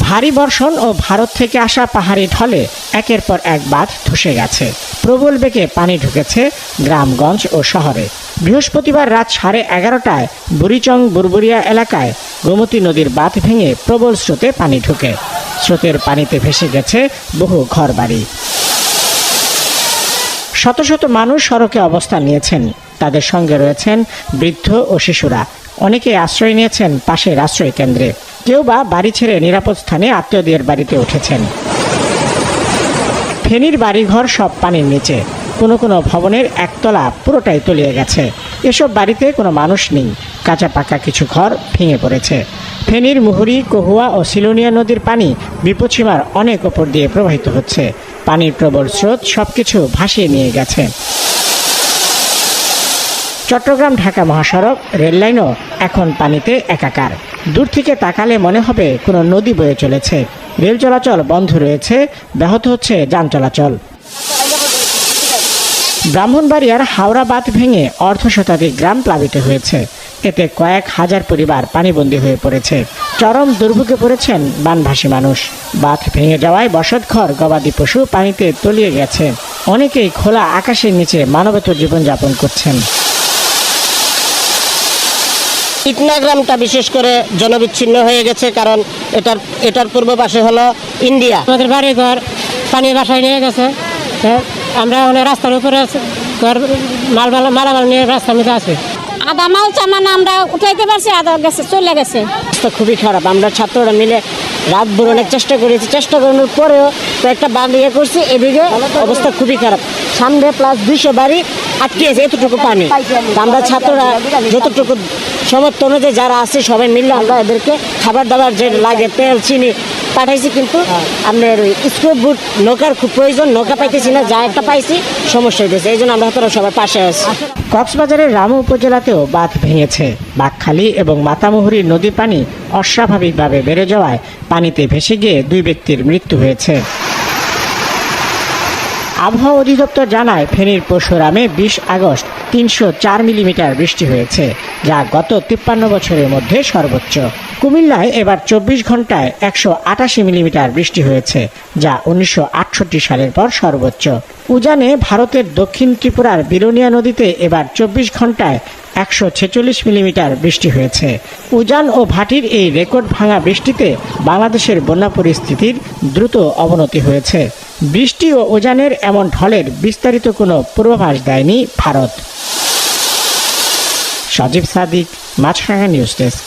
ভারী বর্ষণ ও ভারত থেকে আসা পাহাড়ি ঢলে একের পর এক বাঁধ ধসে গেছে। প্রবল বেগে পানি ঢুকেছে গ্রামগঞ্জ ও শহরে। বৃহস্পতিবার রাত 11:30টায় বুড়িচং বুরবুরিয়া এলাকায় গোমতী নদীর বাঁধ ভেঙে প্রবল স্রোতে পানি ঢুকে। স্রোতের পানিতে ভেসে গেছে বহু ঘরবাড়ি। শত শত মানুষ সড়কে অবস্থান নিয়েছেন। তাদের সঙ্গে রয়েছেন বৃদ্ধ ও শিশুরা। অনেকে আশ্রয় নিয়েছেন পাশের আশ্রয় কেন্দ্রে। কেউ বা বাড়ি ছেড়ে নিরাপদ স্থানে আত্মীয়দের বাড়িতে উঠেছেন। ফেনীর বাড়িঘর সব পানির নিচে। কোনো কোনো ভবনের একতলা পুরোটাই তলিয়ে গেছে। এসব বাড়িতে কোনো মানুষ নেই। কাঁচা পাকা কিছু ঘর ভেঙে পড়েছে। ফেনীর মুহুরী, কহুয়া ও সিলোনিয়া নদীর পানি বিপদসীমার অনেক ওপর দিয়ে প্রবাহিত হচ্ছে। পানির প্রবল স্রোত সবকিছু ভাসিয়ে নিয়ে গেছে। চট্টগ্রাম ঢাকা মহাসড়ক, রেললাইনও এখন পানিতে একাকার। দূর থেকে তাকালে মনে হবে কোনো নদী বয়ে চলেছে। রেল চলাচল বন্ধ রয়েছে, ব্যাহত হচ্ছে যান চলাচল। ব্রাহ্মণবাড়িয়ার হাওড়া বাঁধ ভেঙে অর্ধশতাধিক গ্রাম প্লাবিত হয়েছে। এতে কয়েক হাজার পরিবার পানিবন্দী হয়ে পড়েছে। চরম দুর্ভোগে পড়েছেন বানভাসী মানুষ। বাঁধ ভেঙে যাওয়ায় বসতঘর, গবাদি পশু পানিতে তলিয়ে গেছে। অনেকেই খোলা আকাশের নিচে মানবেতর জীবনযাপন করছেন। ইটনা গ্রামটা বিশেষ করে জনবিচ্ছিন্ন হয়ে গেছে, কারণ এটার পূর্ব পাশে হলো ইন্ডিয়া। আমাদের বাড়ি ঘর পানি বাসায় নিয়ে গেছে। আমরা অনেক রাস্তার উপরে মালামাল নিয়ে রাস্তার মধ্যে আছি। আধা মাল চামান আমরা উঠাইতে পারছি, আধা গেছে চলে গেছে। অবস্থা খুবই খারাপ। আমরা ছাত্ররা মিলে রাত ভোর অনেক চেষ্টা করেছি। চেষ্টা করানোর পরেও তো একটা বাঁধ ইয়ে করছি। এদিকে অবস্থা খুবই খারাপ। সামনে প্লাস 200 বাড়ি আটকে আছে এতটুকু পানি। আমরা ছাত্ররা যতটুকু সমর্থ অনুযায়ী যারা আছে সবাই মিললে আমরা এদেরকে খাবার দাবার যে লাগে, তেল, চিনি পাঠাইছি। কিন্তু আপনার স্কুল বুট নৌকার খুব প্রয়োজন, নৌকা পাইতেছি না। যা একটা পাইছি সমস্যা হয়েছে, এই জন্য আমরা হয়তো সবার পাশে আছি। কক্সবাজারের রামু উপজেলাতেও বাঁধ ভেঙেছে। বাঁকখালী এবং মাতামুহুরী নদীর পানি অস্বাভাবিকভাবে বেড়ে যাওয়ায় পানিতে ভেসে গিয়ে 2 ব্যক্তির মৃত্যু হয়েছে। আবহাওয়া অধিদপ্তর জানায়, ফেনীর পরশুরামে 20 আগস্ট 304 মিলিমিটার বৃষ্টি হয়েছে, যা গত 53 বছরের মধ্যে সর্বোচ্চ। কুমিল্লায় এবার 24 ঘন্টায় 188 মিলিমিটার বৃষ্টি হয়েছে, যা 1968 সালের পর সর্বোচ্চ। উজানে ভারতের দক্ষিণ ত্রিপুরার বিরোনিয়া নদীতে এবার 24 ঘন্টায় 146 মিলিমিটার বৃষ্টি হয়েছে। উজান ও ভাটির এই রেকর্ড ভাঙা বৃষ্টিতে বাংলাদেশের বন্যা পরিস্থিতির দ্রুত অবনতি হয়েছে। বৃষ্টি ও উজানের এমন ঢলের বিস্তারিত কোনো পূর্বাভাস দেয়নি ভারত। সজীব সাদিক, মাছরাঙা নিউজ ডেস্ক।